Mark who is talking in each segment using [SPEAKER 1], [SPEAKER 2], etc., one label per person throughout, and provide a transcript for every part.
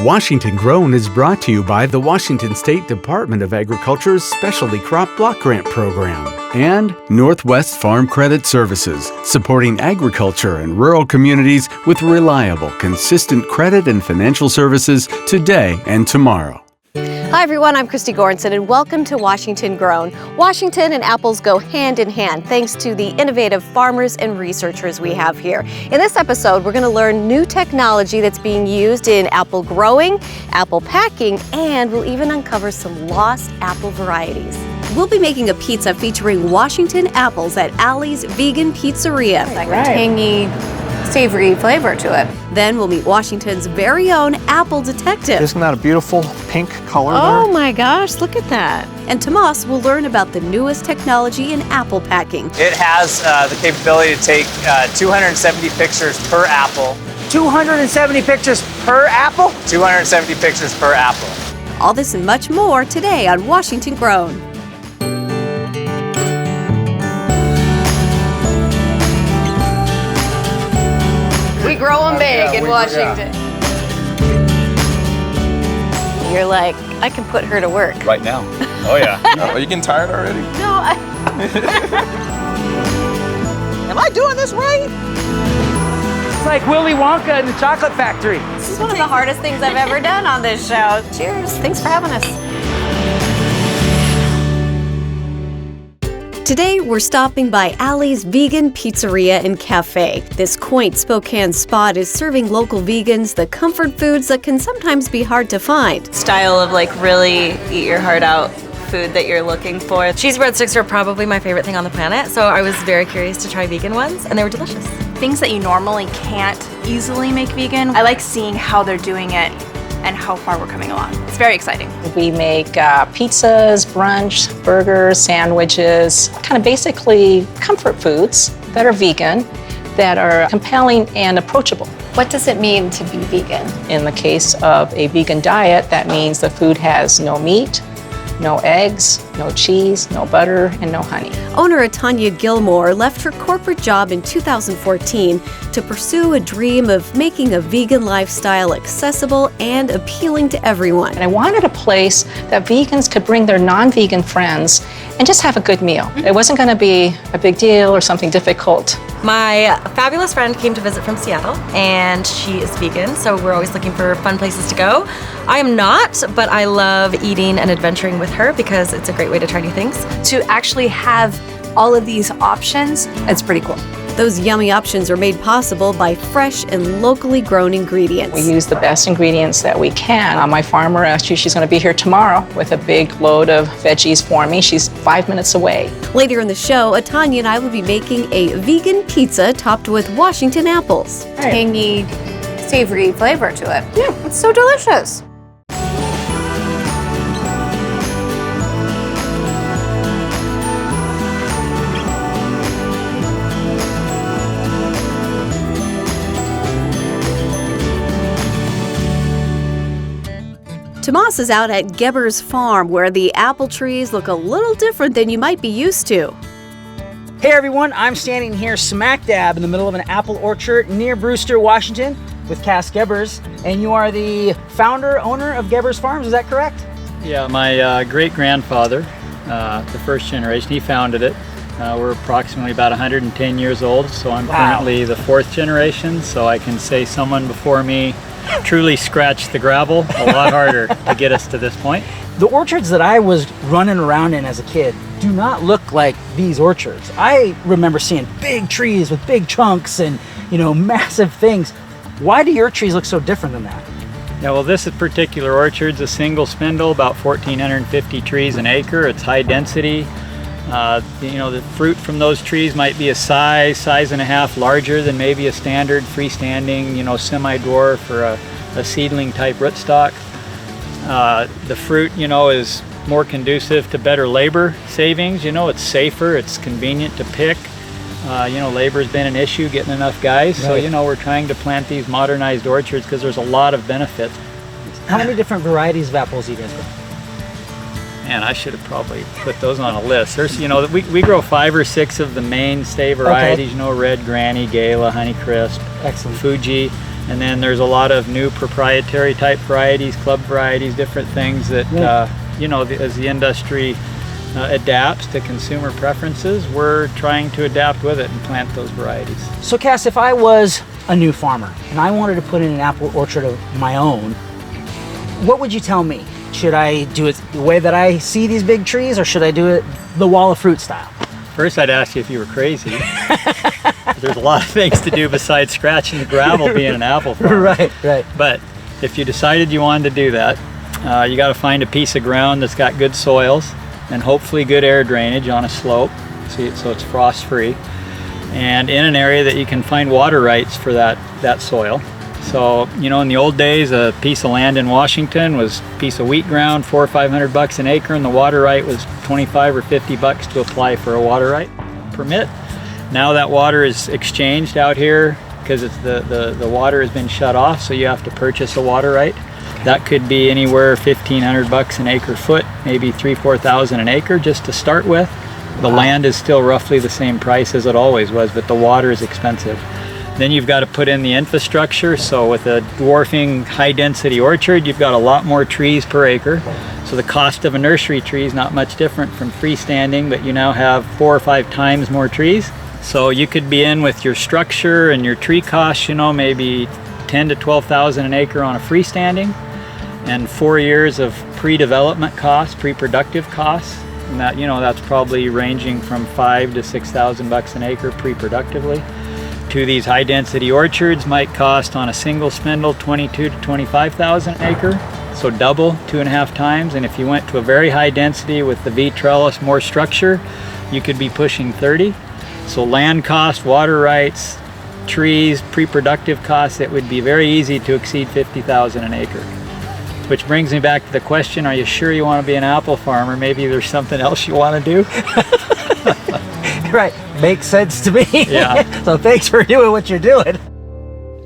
[SPEAKER 1] Washington Grown is brought to you by the Washington State Department of Agriculture's Specialty Crop Block Grant Program and Northwest Farm Credit Services, supporting agriculture and rural communities with reliable, consistent credit and financial services today and tomorrow.
[SPEAKER 2] Hi everyone, I'm Christy Goranson and welcome to Washington Grown. Washington and apples go hand in hand thanks to the innovative farmers and researchers we have here. In this episode, we're going to learn new technology that's being used in apple growing, apple packing, and we'll even uncover some lost apple varieties. We'll be making a pizza featuring Washington apples at Allie's Vegan Pizzeria. It's like a tangy, savory flavor to it. Then we'll meet Washington's very own apple detective.
[SPEAKER 3] Isn't that a beautiful pink color
[SPEAKER 2] Oh
[SPEAKER 3] there?
[SPEAKER 2] my gosh, look at that. And Tomas will learn about the newest technology in apple packing.
[SPEAKER 4] It has the capability to take 270 pictures per apple.
[SPEAKER 5] 270 pictures per apple?
[SPEAKER 4] 270 pictures per apple.
[SPEAKER 2] All this and much more today on Washington Grown. We grow them big in Washington. You're like, I can put her to work.
[SPEAKER 6] Right now. Oh yeah. Are you getting tired already?
[SPEAKER 2] No,
[SPEAKER 5] Am I doing this right? It's like Willy Wonka in the Chocolate Factory.
[SPEAKER 2] This is one of the hardest things I've ever done on this show. Cheers, thanks for having us. Today, we're stopping by Allie's Vegan Pizzeria and Cafe. This quaint Spokane spot is serving local vegans the comfort foods that can sometimes be hard to find.
[SPEAKER 7] Style of like really eat your heart out food that you're looking for.
[SPEAKER 8] Cheese breadsticks are probably my favorite thing on the planet, so I was very curious to try vegan ones, and they were delicious.
[SPEAKER 9] Things that you normally can't easily make vegan. I like seeing how they're doing it and how far we're coming along. It's very exciting.
[SPEAKER 10] We make pizzas, brunch, burgers, sandwiches, kind of basically comfort foods that are vegan, that are compelling and approachable.
[SPEAKER 2] What does it mean to be vegan?
[SPEAKER 10] In the case of a vegan diet, that means the food has no meat, no eggs, no cheese, no butter, and no honey.
[SPEAKER 2] Owner Tanya Gilmore left her corporate job in 2014 to pursue a dream of making a vegan lifestyle accessible and appealing to everyone.
[SPEAKER 10] And I wanted a place that vegans could bring their non-vegan friends and just have a good meal. It wasn't going to be a big deal or something difficult.
[SPEAKER 8] My fabulous friend came to visit from Seattle, and she is vegan, so we're always looking for fun places to go. I am not, but I love eating and adventuring with her because it's a great way to try new things.
[SPEAKER 9] To actually have all of these options, it's pretty cool.
[SPEAKER 2] Those yummy options are made possible by fresh and locally grown ingredients.
[SPEAKER 10] We use the best ingredients that we can. My farmer, actually, she's going to be here tomorrow with a big load of veggies for me. She's 5 minutes away.
[SPEAKER 2] Later in the show, Tanya and I will be making a vegan pizza topped with Washington apples. Tangy, savory flavor to it. Yeah, it's so delicious. Tomas is out at Gebber's farm, where the apple trees look a little different than you might be used to.
[SPEAKER 5] Hey everyone, I'm standing here smack dab in the middle of an apple orchard near Brewster, Washington with Cass Gebbers, and you are the founder, owner of Gebber's Farms, is that correct?
[SPEAKER 11] Yeah, my great-grandfather, the first generation, he founded it. We're approximately about 110 years old, so I'm currently the fourth generation, so I can say someone before me truly scratched the gravel a lot harder to get us to this point.
[SPEAKER 5] The orchards that I was running around in as a kid do not look like these orchards. I remember seeing big trees with big trunks and, massive things. Why do your trees look so different than that?
[SPEAKER 11] Yeah, well, this particular orchard's a single spindle, about 1,450 trees an acre. It's high density. The fruit from those trees might be a size and a half larger than maybe a standard freestanding, semi-dwarf or a seedling type rootstock. The fruit, is more conducive to better labor savings. It's safer, it's convenient to pick. Labor's been an issue, getting enough guys. Right. So, we're trying to plant these modernized orchards because there's a lot of benefits.
[SPEAKER 5] How many different varieties of apples do you guys grow?
[SPEAKER 11] Man, I should have probably put those on a list. There's, we grow 5 or 6 of the mainstay varieties, red granny, gala, honeycrisp,
[SPEAKER 5] excellent,
[SPEAKER 11] Fuji. And then there's a lot of new proprietary type varieties, club varieties, different things that, you know, as the industry adapts to consumer preferences, we're trying to adapt with it and plant those varieties.
[SPEAKER 5] So Cass, if I was a new farmer and I wanted to put in an apple orchard of my own, what would you tell me? Should I do it the way that I see these big trees, or should I do it the wall of fruit style?
[SPEAKER 11] First, I'd ask you if you were crazy. There's a lot of things to do besides scratching the gravel being an apple farmer.
[SPEAKER 5] Right.
[SPEAKER 11] But if you decided you wanted to do that, you got to find a piece of ground that's got good soils and hopefully good air drainage on a slope, so it's frost free, and in an area that you can find water rights for that soil. So, you know, in the old days, a piece of land in Washington was a piece of wheat ground, $400 or $500 an acre, and the water right was $25 or $50 to apply for a water right permit. Now that water is exchanged out here because it's the water has been shut off, so you have to purchase a water right. That could be anywhere $1,500 an acre foot, maybe $3,000-4,000 an acre just to start with. The land is still roughly the same price as it always was, but the water is expensive. Then you've got to put in the infrastructure. So with a dwarfing high density orchard, you've got a lot more trees per acre. So the cost of a nursery tree is not much different from freestanding, but you now have 4 or 5 times more trees. So you could be in with your structure and your tree costs, you know, maybe $10,000 to $12,000 an acre on a freestanding, and 4 years of pre-development costs, pre-productive costs. And that, you know, that's probably ranging from $5,000 to $6,000 an acre pre-productively. To these high density orchards might cost on a single spindle $22,000 to $25,000 an acre, so double, 2.5 times. And if you went to a very high density with the V trellis, more structure, you could be pushing 30. So land cost, water rights, trees, pre-productive costs, it would be very easy to exceed $50,000 an acre. Which brings me back to the question, are you sure you want to be an apple farmer? Maybe there's something else you want to do?
[SPEAKER 5] Right, makes sense to me.
[SPEAKER 11] Yeah.
[SPEAKER 5] So thanks for doing what you're doing.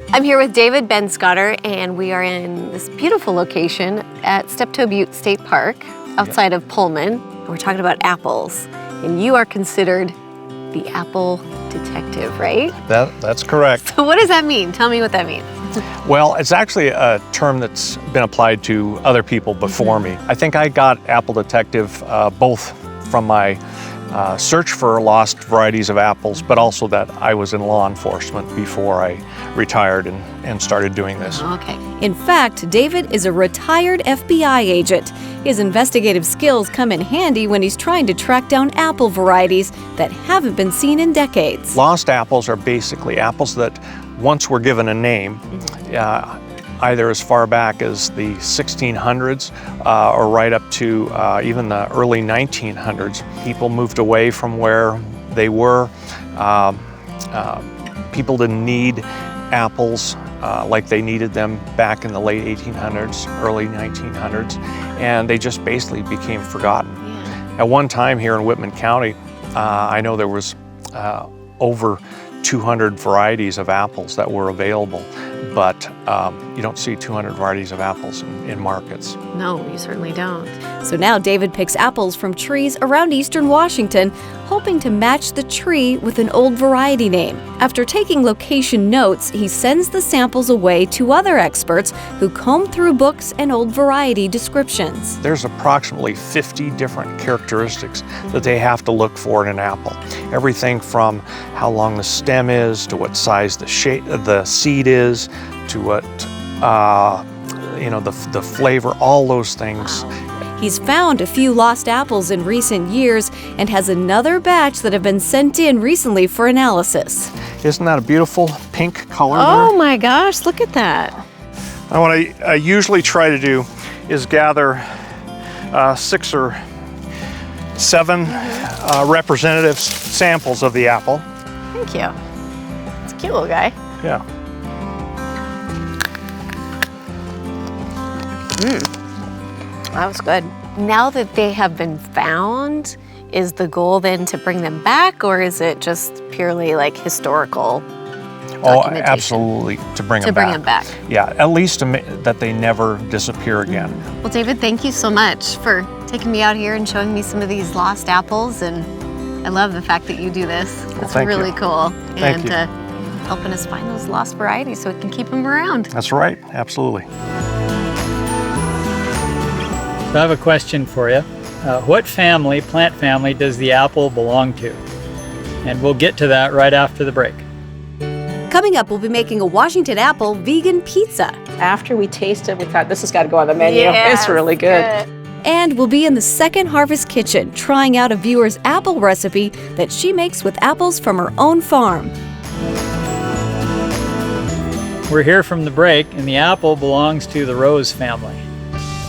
[SPEAKER 2] I'm here with David Benscotter, and we are in this beautiful location at Steptoe Butte State Park outside of Pullman. We're talking about apples, and you are considered the apple detective, right?
[SPEAKER 3] That's correct.
[SPEAKER 2] So what does that mean? Tell me what that means.
[SPEAKER 3] Well, it's actually a term that's been applied to other people before me. I think I got apple detective both from my search for lost varieties of apples, but also that I was in law enforcement before I retired and started doing this.
[SPEAKER 2] Okay.
[SPEAKER 12] In fact, David is a retired FBI agent. His investigative skills come in handy when he's trying to track down apple varieties that haven't been seen in decades.
[SPEAKER 3] Lost apples are basically apples that once were given a name, either as far back as the 1600s or right up to even the early 1900s. People moved away from where they were. People didn't need apples like they needed them back in the late 1800s, early 1900s, and they just basically became forgotten. At one time here in Whitman County, I know there was over 200 varieties of apples that were available, but you don't see 200 varieties of apples in markets.
[SPEAKER 2] No, you certainly don't.
[SPEAKER 12] So now David picks apples from trees around eastern Washington, hoping to match the tree with an old variety name. After taking location notes, he sends the samples away to other experts who comb through books and old variety descriptions.
[SPEAKER 3] There's approximately 50 different characteristics that they have to look for in an apple. Everything from how long the stem is, to what size the seed is, to what the flavor, all those things.
[SPEAKER 12] He's found a few lost apples in recent years and has another batch that have been sent in recently for analysis.
[SPEAKER 3] Isn't that a beautiful pink color
[SPEAKER 2] Oh
[SPEAKER 3] there?
[SPEAKER 2] my gosh, look at that.
[SPEAKER 3] And what I usually try to do is gather 6 or 7 representative samples of the apple.
[SPEAKER 2] Thank you. It's a cute little guy.
[SPEAKER 3] Yeah.
[SPEAKER 2] That was good. Now that they have been found, is the goal then to bring them back, or is it just purely like historical documentation?
[SPEAKER 3] Absolutely, to bring them back. Yeah, at least that they never disappear again.
[SPEAKER 2] Well, David, thank you so much for taking me out here and showing me some of these lost apples, and I love the fact that you do this. It's
[SPEAKER 3] thank
[SPEAKER 2] really
[SPEAKER 3] you.
[SPEAKER 2] cool.
[SPEAKER 3] Thank
[SPEAKER 2] and
[SPEAKER 3] you.
[SPEAKER 2] helping us find those lost varieties so we can keep them around.
[SPEAKER 3] That's right, absolutely.
[SPEAKER 11] So I have a question for you. What family, plant family, does the apple belong to? And we'll get to that right after the break.
[SPEAKER 12] Coming up, we'll be making a Washington apple vegan pizza.
[SPEAKER 10] After we taste it, we thought this has got to go on the menu.
[SPEAKER 2] Yes,
[SPEAKER 10] it's really good.
[SPEAKER 12] And we'll be in the Second Harvest kitchen trying out a viewer's apple recipe that she makes with apples from her own farm.
[SPEAKER 11] We're here from the break, and the apple belongs to the Rose family.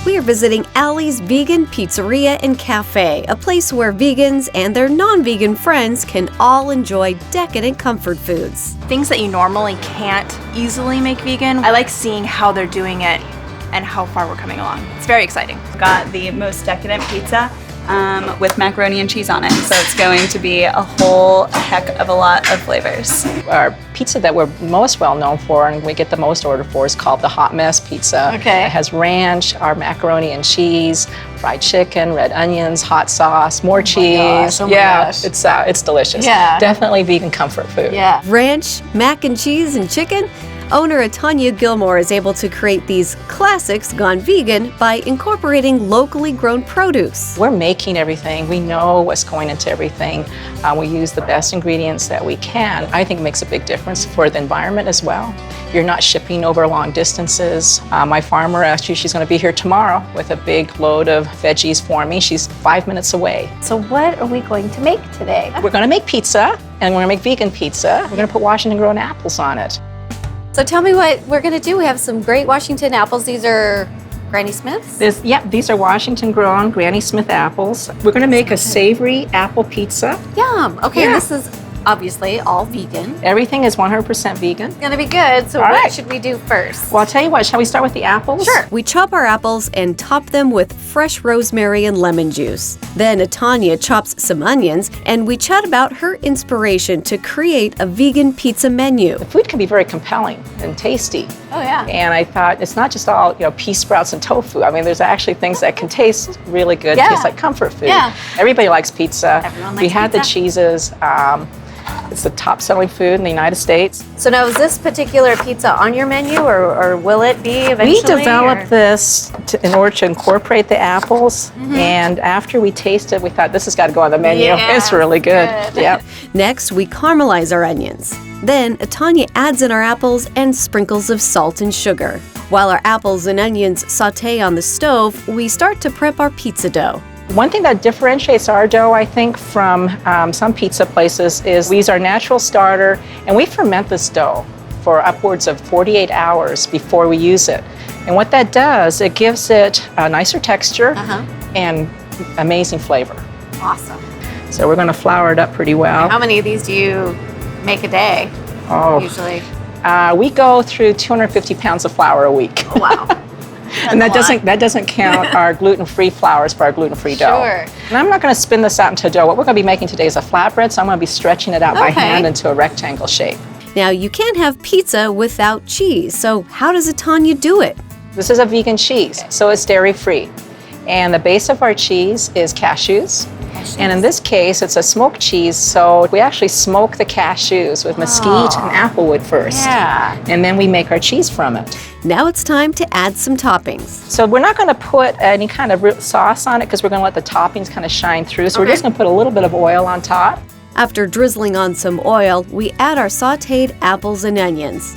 [SPEAKER 12] We are visiting Allie's Vegan Pizzeria and Cafe, a place where vegans and their non-vegan friends can all enjoy decadent comfort foods.
[SPEAKER 9] Things that you normally can't easily make vegan. I like seeing how they're doing it and how far we're coming along. It's very exciting.
[SPEAKER 7] Got the most decadent pizza with macaroni and cheese on it. So it's going to be a whole heck of a lot of flavors.
[SPEAKER 10] Our pizza that we're most well known for and we get the most order for is called the Hot Mess Pizza.
[SPEAKER 2] Okay.
[SPEAKER 10] It has ranch, our macaroni and cheese, fried chicken, red onions, hot sauce, more cheese.
[SPEAKER 2] Oh my gosh.
[SPEAKER 10] It's delicious.
[SPEAKER 2] Yeah.
[SPEAKER 10] Definitely vegan comfort food.
[SPEAKER 2] Yeah.
[SPEAKER 12] Ranch, mac and cheese, and chicken? Owner Tanya Gilmore is able to create these classics gone vegan by incorporating locally grown produce.
[SPEAKER 10] We're making everything. We know what's going into everything. We use the best ingredients that we can. I think it makes a big difference for the environment as well. You're not shipping over long distances. My farmer actually, she's going to be here tomorrow with a big load of veggies for me. She's 5 minutes away.
[SPEAKER 2] So what are we going to make today?
[SPEAKER 10] We're going to make pizza, and we're going to make vegan pizza. We're going to put Washington grown apples on it.
[SPEAKER 2] So tell me what we're going to do. We have some great Washington apples. These are Granny Smith's?
[SPEAKER 10] These are Washington grown Granny Smith apples. We're going to make a savory apple pizza.
[SPEAKER 2] Yum. Okay,
[SPEAKER 10] Yeah.
[SPEAKER 2] This is obviously all vegan.
[SPEAKER 10] Everything is 100% vegan.
[SPEAKER 2] It's going to be good. So
[SPEAKER 10] All
[SPEAKER 2] what
[SPEAKER 10] right.
[SPEAKER 2] should we do first?
[SPEAKER 10] Well, I'll tell you what, shall we start with the apples?
[SPEAKER 2] Sure.
[SPEAKER 12] We chop our apples and top them with fresh rosemary and lemon juice. Then Tanya chops some onions, and we chat about her inspiration to create a vegan pizza menu.
[SPEAKER 10] The food can be very compelling and tasty.
[SPEAKER 2] Oh, yeah.
[SPEAKER 10] And I thought it's not just all, pea sprouts and tofu. I mean, there's actually things that can taste really good,
[SPEAKER 2] Yeah.
[SPEAKER 10] taste like comfort food.
[SPEAKER 2] Yeah.
[SPEAKER 10] Everybody likes pizza.
[SPEAKER 2] Everyone
[SPEAKER 10] We
[SPEAKER 2] likes
[SPEAKER 10] had the
[SPEAKER 2] pizza.
[SPEAKER 10] cheeses. It's the top selling food in the United States.
[SPEAKER 2] So now is this particular pizza on your menu or will it be eventually?
[SPEAKER 10] We developed this in order to incorporate the apples, and after we tasted, we thought this has got to go on the menu.
[SPEAKER 2] Yeah,
[SPEAKER 10] it's really good. Yep.
[SPEAKER 12] Next, we caramelize our onions. Then Tanya adds in our apples and sprinkles of salt and sugar. While our apples and onions saute on the stove, we start to prep our pizza dough.
[SPEAKER 10] One thing that differentiates our dough, I think, from some pizza places is we use our natural starter, and we ferment this dough for upwards of 48 hours before we use it. And what that does, it gives it a nicer texture and amazing flavor.
[SPEAKER 2] Awesome.
[SPEAKER 10] So we're going to flour it up pretty well.
[SPEAKER 2] How many of these do you make a day usually?
[SPEAKER 10] We go through 250 pounds of flour a week.
[SPEAKER 2] Oh, wow.
[SPEAKER 10] And that doesn't count our gluten-free flours for our gluten-free dough.
[SPEAKER 2] Sure.
[SPEAKER 10] And I'm not going to spin this out into dough. What we're going to be making today is a flatbread, so I'm going to be stretching it out by hand into a rectangle shape.
[SPEAKER 12] Now, you can't have pizza without cheese, so how does Tanya do it?
[SPEAKER 10] This is a vegan cheese, so it's dairy-free. And the base of our cheese is cashews. And in this case, it's a smoked cheese, so we actually smoke the cashews with mesquite and applewood first.
[SPEAKER 2] Yeah.
[SPEAKER 10] And then we make our cheese from it.
[SPEAKER 12] Now it's time to add some toppings.
[SPEAKER 10] So we're not going to put any kind of sauce on it because we're going to let the toppings kind of shine through. So we're just going to put a little bit of oil on top.
[SPEAKER 12] After drizzling on some oil, we add our sauteed apples and onions.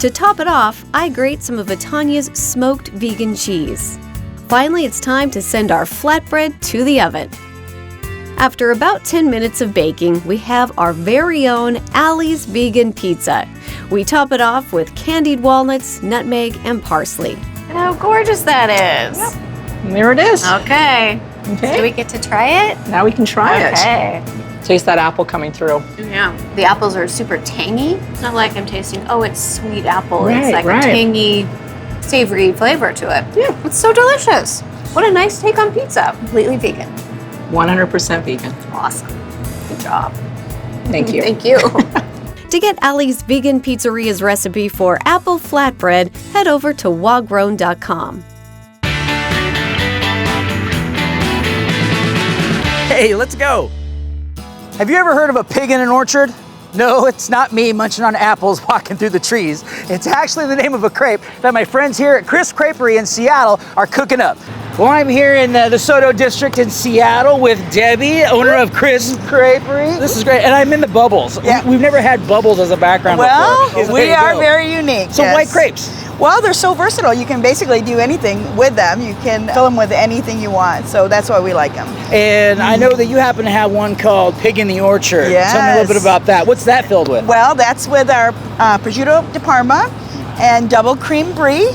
[SPEAKER 12] To top it off, I grate some of Tanya's smoked vegan cheese. Finally, it's time to send our flatbread to the oven. After about 10 minutes of baking, we have our very own Allie's Vegan Pizza. We top it off with candied walnuts, nutmeg, and parsley.
[SPEAKER 2] And how gorgeous that is.
[SPEAKER 10] And there it is.
[SPEAKER 2] Okay.
[SPEAKER 10] Okay.
[SPEAKER 2] Do we get to try it?
[SPEAKER 10] Now we can try it.
[SPEAKER 2] Okay.
[SPEAKER 10] Taste that apple coming through.
[SPEAKER 2] Yeah. The apples are super tangy. It's not like I'm tasting, it's sweet apple.
[SPEAKER 10] Right,
[SPEAKER 2] It's like
[SPEAKER 10] right.
[SPEAKER 2] a tangy, savory flavor to it.
[SPEAKER 10] Yeah.
[SPEAKER 2] It's so delicious. What a nice take on pizza. Completely vegan.
[SPEAKER 10] 100% vegan.
[SPEAKER 2] Awesome. Good job.
[SPEAKER 10] Thank you.
[SPEAKER 2] Thank you.
[SPEAKER 12] To get Allie's Vegan Pizzeria's recipe for apple flatbread, head over to wagrown.com.
[SPEAKER 5] Hey, let's go. Have you ever heard of a pig in an orchard? No, it's not me munching on apples walking through the trees. It's actually the name of a crepe that my friends here at Chris Creperie in Seattle are cooking up. Well, I'm here in the Soto district in Seattle with Debbie, owner of Chris Creperie. This is great, and I'm in the bubbles.
[SPEAKER 13] Yeah.
[SPEAKER 5] We've never had bubbles as a background before.
[SPEAKER 13] We are very unique.
[SPEAKER 5] So
[SPEAKER 13] yes.
[SPEAKER 5] why crepes?
[SPEAKER 13] Well, they're so versatile. You can basically do anything with them. You can fill them with anything you want. So that's why we like them.
[SPEAKER 5] And I know that you happen to have one called Pig in the Orchard.
[SPEAKER 13] Yes.
[SPEAKER 5] Tell me a little bit about that. What's that filled with?
[SPEAKER 13] Well, that's with our prosciutto di Parma and double cream brie.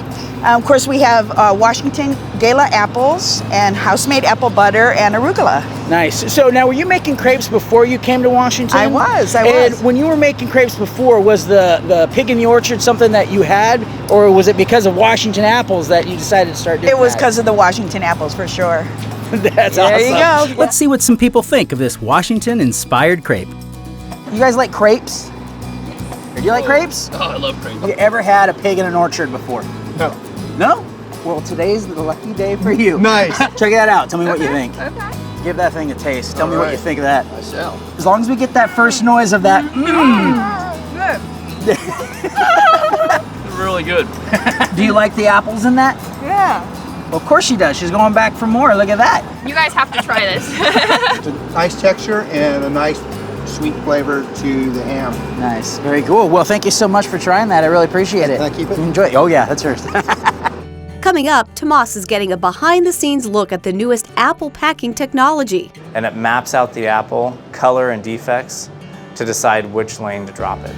[SPEAKER 13] Of course, we have Washington Gala apples and house-made apple butter and arugula.
[SPEAKER 5] Nice. So now, were you making crepes before you came to Washington?
[SPEAKER 13] I was.
[SPEAKER 5] And when you were making crepes before, was the Pig in the Orchard something that you had, or was it because of Washington apples that you decided to start doing
[SPEAKER 13] It was
[SPEAKER 5] that?
[SPEAKER 13] because of the Washington apples, for sure.
[SPEAKER 5] That's
[SPEAKER 13] there
[SPEAKER 5] awesome.
[SPEAKER 13] you go.
[SPEAKER 14] Let's see what some people think of this Washington-inspired crepe.
[SPEAKER 5] You guys like crepes? Do you like crepes?
[SPEAKER 6] Oh, I love crepes.
[SPEAKER 5] Have you ever had a pig in an orchard before?
[SPEAKER 6] No.
[SPEAKER 5] No? Well, today's the lucky day for you.
[SPEAKER 6] Nice.
[SPEAKER 5] Check that out. Tell me what you think.
[SPEAKER 13] Okay.
[SPEAKER 5] Give that thing a taste. Tell me
[SPEAKER 6] All
[SPEAKER 5] what
[SPEAKER 6] right.
[SPEAKER 5] you think of that.
[SPEAKER 6] I shall.
[SPEAKER 5] As long as we get that first noise of that.
[SPEAKER 6] Really good.
[SPEAKER 5] Do you like the apples in that?
[SPEAKER 13] Yeah.
[SPEAKER 5] Well, of course she does. She's going back for more. Look at that.
[SPEAKER 9] You guys have to try this.
[SPEAKER 15] It's a nice texture and a nice sweet flavor to the ham.
[SPEAKER 5] Nice. Very cool. Well, thank you so much for trying that. I really appreciate it.
[SPEAKER 15] Can I keep it?
[SPEAKER 5] Enjoy it. Oh, yeah, that's hers.
[SPEAKER 12] Coming up, Tomas is getting a behind-the-scenes look at the newest apple packing technology.
[SPEAKER 4] And it maps out the apple, color and defects to decide which lane to drop it.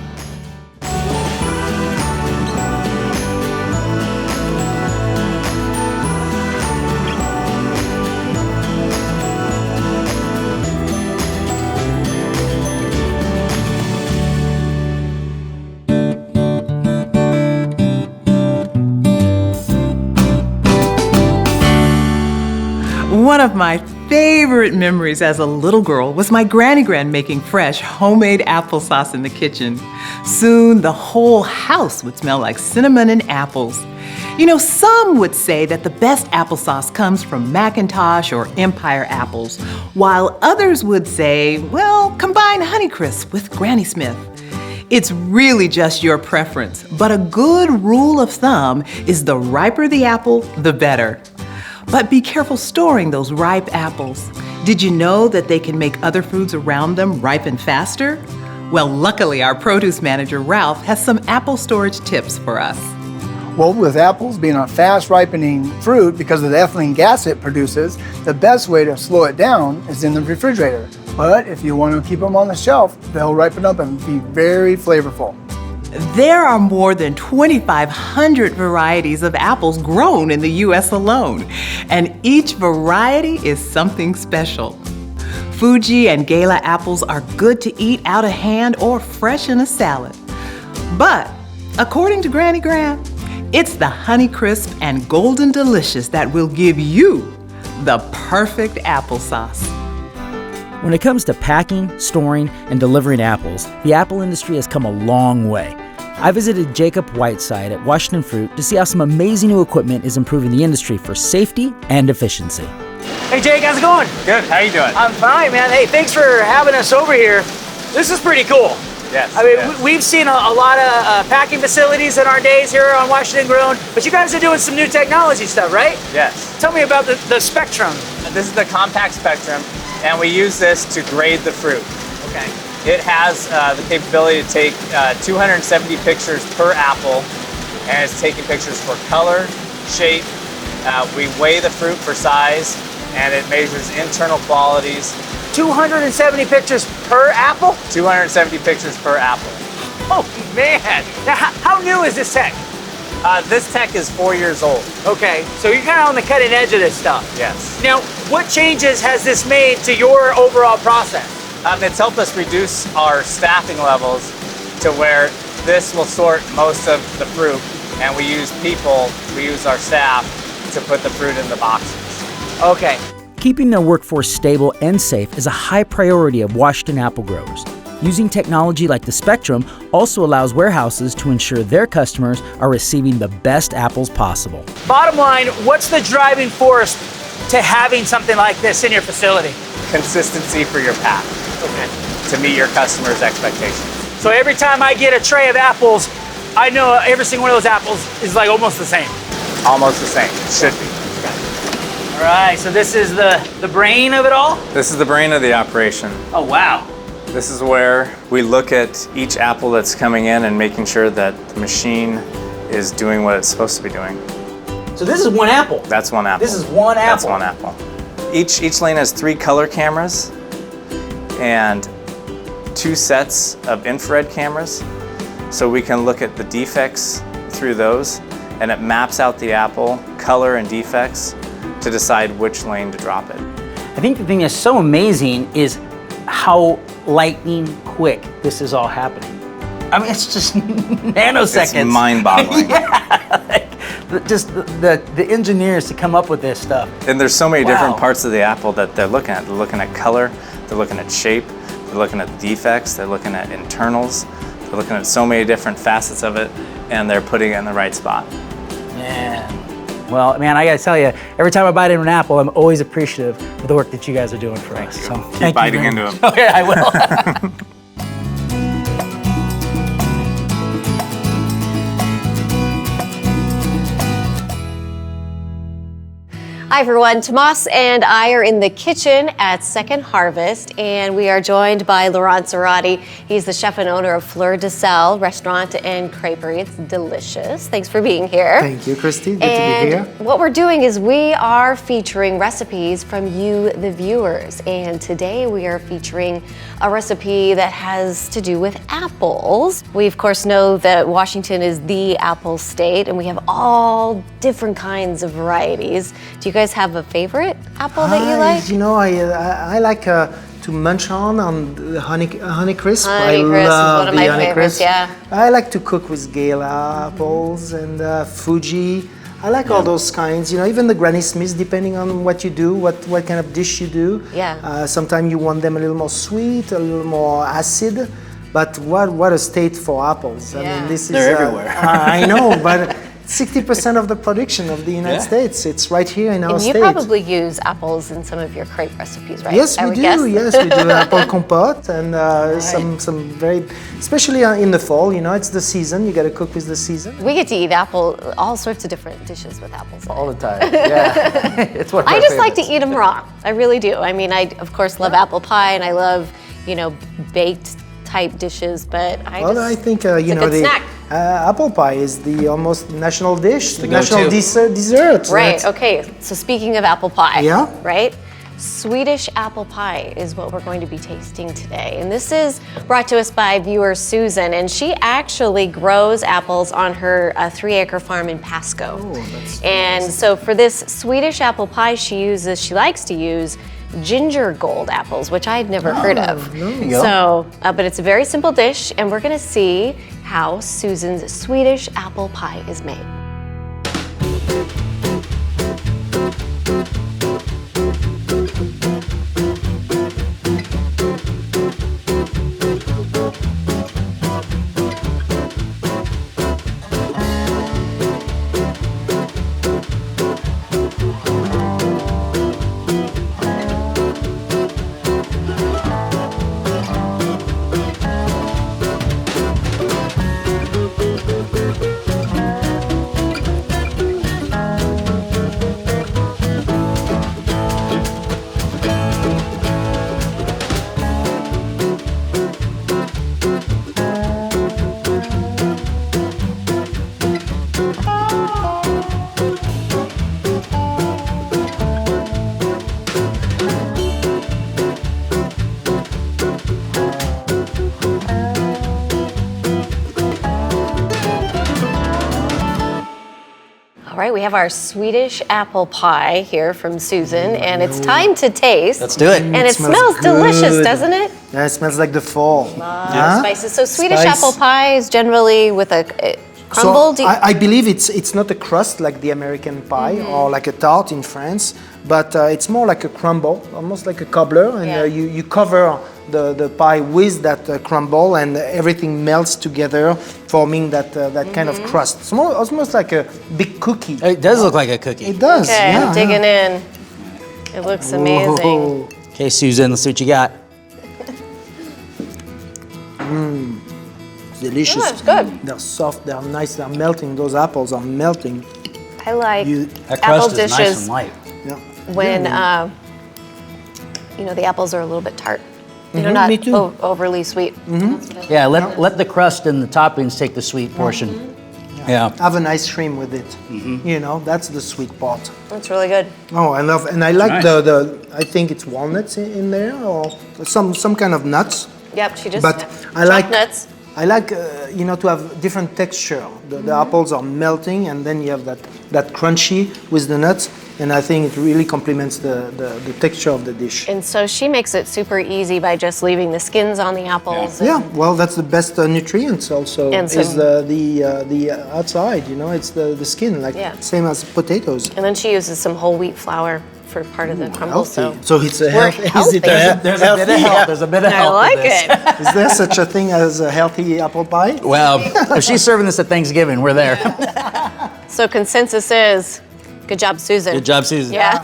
[SPEAKER 16] One of my favorite memories as a little girl was my granny-gran making fresh homemade applesauce in the kitchen. Soon the whole house would smell like cinnamon and apples. You know, some would say that the best applesauce comes from McIntosh or Empire apples, while others would say, well, combine Honeycrisp with Granny Smith. It's really just your preference, but a good rule of thumb is the riper the apple, the better. But be careful storing those ripe apples. Did you know that they can make other foods around them ripen faster? Well, luckily our produce manager, Ralph, has some apple storage tips for us.
[SPEAKER 15] Well, with apples being a fast ripening fruit because of the ethylene gas it produces, the best way to slow it down is in the refrigerator. But if you want to keep them on the shelf, they'll ripen up and be very flavorful.
[SPEAKER 16] There are more than 2,500 varieties of apples grown in the U.S. alone, and each variety is something special. Fuji and Gala apples are good to eat out of hand or fresh in a salad. But according to Granny Gran, it's the Honeycrisp and Golden Delicious that will give you the perfect applesauce.
[SPEAKER 14] When it comes to packing, storing, and delivering apples, the apple industry has come a long way. I visited Jacob Whiteside at Washington Fruit to see how some amazing new equipment is improving the industry for safety and efficiency.
[SPEAKER 5] Hey, Jake, how's it going?
[SPEAKER 4] Good, how you doing?
[SPEAKER 5] I'm fine, man. Hey, thanks for having us over here. This is pretty cool.
[SPEAKER 4] Yes.
[SPEAKER 5] I mean, we've seen a lot of packing facilities in our days here on Washington Grown, but you guys are doing some new technology stuff, right?
[SPEAKER 4] Yes.
[SPEAKER 5] Tell me about the Spectrum.
[SPEAKER 4] This is the compact Spectrum, and we use this to grade the fruit.
[SPEAKER 5] Okay.
[SPEAKER 4] It has the capability to take 270 pictures per apple, and it's taking pictures for color, shape. We weigh the fruit for size, and it measures internal qualities.
[SPEAKER 5] 270 pictures per apple?
[SPEAKER 4] 270 pictures per apple.
[SPEAKER 5] Oh, man. Now, how new is this tech?
[SPEAKER 4] This tech is 4 years old.
[SPEAKER 5] Okay, so you're kind of on the cutting edge of this stuff.
[SPEAKER 4] Yes.
[SPEAKER 5] Now, what changes has this made to your overall process?
[SPEAKER 4] It's helped us reduce our staffing levels to where this will sort most of the fruit, and we use our staff to put the fruit in the boxes.
[SPEAKER 5] Okay.
[SPEAKER 14] Keeping their workforce stable and safe is a high priority of Washington apple growers. Using technology like the Spectrum also allows warehouses to ensure their customers are receiving the best apples possible.
[SPEAKER 5] Bottom line, what's the driving force to having something like this in your facility?
[SPEAKER 4] Consistency for your pack.
[SPEAKER 5] Okay.
[SPEAKER 4] To meet your customers' expectations.
[SPEAKER 5] So every time I get a tray of apples, I know every single one of those apples is like almost the same.
[SPEAKER 4] Almost the same. Should be.
[SPEAKER 5] All right, so this is the brain of it all?
[SPEAKER 4] This is the brain of the operation.
[SPEAKER 5] Oh, wow.
[SPEAKER 4] This is where we look at each apple that's coming in and making sure that the machine is doing what it's supposed to be doing.
[SPEAKER 5] So this is one apple?
[SPEAKER 4] That's one apple.
[SPEAKER 5] This is one apple?
[SPEAKER 4] That's one apple. Each lane has 3 color cameras and 2 sets of infrared cameras. So we can look at the defects through those, and it maps out the apple, color and defects, to decide which lane to drop it.
[SPEAKER 5] I think the thing that's so amazing is how lightning quick this is all happening. I mean, it's just nanoseconds.
[SPEAKER 4] It's mind-boggling.
[SPEAKER 5] Yeah, like, just the engineers to come up with this stuff.
[SPEAKER 4] And there's so many
[SPEAKER 5] Wow.
[SPEAKER 4] different parts of the apple that they're looking at. They're looking at color, they're looking at shape, they're looking at defects, they're looking at internals, they're looking at so many different facets of it, and they're putting it in the right spot.
[SPEAKER 5] Man. Well, man, I gotta tell you, every time I bite into an apple, I'm always appreciative of the work that you guys are doing for us. So,
[SPEAKER 4] Keep biting into them.
[SPEAKER 5] Okay, I will.
[SPEAKER 2] Hi everyone, Tomas and I are in the kitchen at Second Harvest, and we are joined by Laurent Zarate. He's the chef and owner of Fleur de Sel restaurant and creperie. It's delicious. Thanks for being here.
[SPEAKER 17] Thank you, Christy. Good to
[SPEAKER 2] And
[SPEAKER 17] be here.
[SPEAKER 2] what we're doing is we are featuring recipes from you, the viewers, and today we are featuring a recipe that has to do with apples. We of course know that Washington is the apple state, and we have all different kinds of varieties. Do you guys have a favorite apple that you like?
[SPEAKER 17] You know, I like to munch on the honey crisp.
[SPEAKER 2] Honey crisp is one of my favorites, yeah.
[SPEAKER 17] I like to cook with Gala apples and Fuji. I like all those kinds, you know, even the Granny Smiths, depending on what you do, what kind of dish you do.
[SPEAKER 2] Yeah.
[SPEAKER 17] Sometimes you want them a little more sweet, a little more acid. But what a state for apples. I mean, this is...
[SPEAKER 5] They're everywhere.
[SPEAKER 17] I know, but 60% of the production of the United States, it's right here in our
[SPEAKER 2] And you
[SPEAKER 17] state.
[SPEAKER 2] probably use apples in some of your crepe recipes, right?
[SPEAKER 17] Yes,
[SPEAKER 2] I
[SPEAKER 17] we
[SPEAKER 2] would
[SPEAKER 17] do.
[SPEAKER 2] guess.
[SPEAKER 17] Yes, we do apple compote and some very, especially in the fall. You know, it's the season. You got to cook with the season.
[SPEAKER 2] We get to eat all sorts of different dishes with apples.
[SPEAKER 17] All the time. Yeah, it's one of
[SPEAKER 2] I
[SPEAKER 17] my
[SPEAKER 2] just like to
[SPEAKER 17] favorites.
[SPEAKER 2] eat them raw. I really do. I mean, I of course love apple pie, and I love, you know, baked type dishes. But I
[SPEAKER 17] think
[SPEAKER 2] it's
[SPEAKER 17] you
[SPEAKER 2] a
[SPEAKER 17] know
[SPEAKER 2] good
[SPEAKER 17] the
[SPEAKER 2] snack.
[SPEAKER 17] Apple pie is the almost national dish,
[SPEAKER 2] The
[SPEAKER 17] national
[SPEAKER 2] go-to.
[SPEAKER 17] dessert.
[SPEAKER 2] Right. Okay. So speaking of apple pie,
[SPEAKER 17] Yeah.
[SPEAKER 2] right? Swedish apple pie is what we're going to be tasting today. And this is brought to us by viewer Susan, and she actually grows apples on her 3-acre farm in Pasco. And so for this Swedish apple pie, she likes to use ginger gold apples, which I'd never heard of.
[SPEAKER 17] there you go.
[SPEAKER 2] So, but it's a very simple dish, and we're gonna see how Susan's Swedish apple pie is made. All right, we have our Swedish apple pie here from Susan, and it's time to taste.
[SPEAKER 17] Let's do it.
[SPEAKER 2] And it smells delicious, doesn't it?
[SPEAKER 17] Yeah, it smells like the fall.
[SPEAKER 2] Spices. So Swedish
[SPEAKER 17] Spice.
[SPEAKER 2] apple pie is generally with a crumble.
[SPEAKER 17] So I believe it's not a crust like the American pie or like a tart in France, but it's more like a crumble, almost like a cobbler, and you cover the pie with that crumble, and everything melts together, forming that kind of crust. It's almost like a big cookie.
[SPEAKER 5] It does look like a cookie.
[SPEAKER 17] It does.
[SPEAKER 2] Okay,
[SPEAKER 17] yeah,
[SPEAKER 2] I'm digging in. It looks amazing.
[SPEAKER 5] Okay, Susan, let's see what you got.
[SPEAKER 17] delicious.
[SPEAKER 2] Yeah, it's good.
[SPEAKER 17] They're soft, they're nice, they're melting. Those apples are melting.
[SPEAKER 2] I like
[SPEAKER 5] That
[SPEAKER 2] apple
[SPEAKER 5] crust is
[SPEAKER 2] dishes
[SPEAKER 5] nice and light.
[SPEAKER 17] Yeah.
[SPEAKER 2] when the apples are a little bit tart. You know,
[SPEAKER 17] Mhm,
[SPEAKER 2] not
[SPEAKER 17] me too.
[SPEAKER 2] overly sweet.
[SPEAKER 5] Yeah, let the crust and the toppings take the sweet portion. Yeah.
[SPEAKER 17] Have an ice cream with it. You know, that's the sweet part.
[SPEAKER 2] That's really good.
[SPEAKER 17] Oh, I love, and I like
[SPEAKER 5] Nice.
[SPEAKER 17] the I think it's walnuts in there or some kind of nuts.
[SPEAKER 2] Yep, she just
[SPEAKER 17] But I
[SPEAKER 2] chopped
[SPEAKER 17] like
[SPEAKER 2] nuts.
[SPEAKER 17] I like you know, to have different texture. The apples are melting, and then you have that crunchy with the nuts, and I think it really complements the texture of the dish.
[SPEAKER 2] And so she makes it super easy by just leaving the skins on the apples.
[SPEAKER 17] Yeah, well, that's the best nutrients also.
[SPEAKER 2] And
[SPEAKER 17] is
[SPEAKER 2] some-
[SPEAKER 17] the outside, you know, it's the skin, like
[SPEAKER 2] Yeah.
[SPEAKER 17] same as potatoes.
[SPEAKER 2] And then she uses some whole wheat flour for part of the crumble.
[SPEAKER 17] Healthy.
[SPEAKER 2] So
[SPEAKER 17] So it's a
[SPEAKER 2] we're
[SPEAKER 17] healthy.
[SPEAKER 2] healthy.
[SPEAKER 5] There's a bit of health. There's a bit of
[SPEAKER 2] I
[SPEAKER 5] health.
[SPEAKER 2] like
[SPEAKER 5] to this.
[SPEAKER 2] it.
[SPEAKER 17] Is there such a thing as a healthy apple pie?
[SPEAKER 5] Well, if she's serving this at Thanksgiving, we're there.
[SPEAKER 2] So consensus is, good job, Susan.
[SPEAKER 5] Good job, Susan.
[SPEAKER 2] Yeah.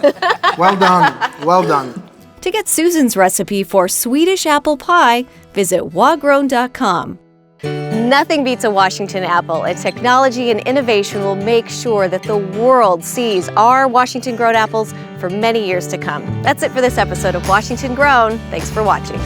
[SPEAKER 17] Well done. Well done.
[SPEAKER 12] To get Susan's recipe for Swedish apple pie, visit wagrown.com.
[SPEAKER 2] Nothing beats a Washington apple, and technology and innovation will make sure that the world sees our Washington grown apples for many years to come. That's it for this episode of Washington Grown. Thanks for watching.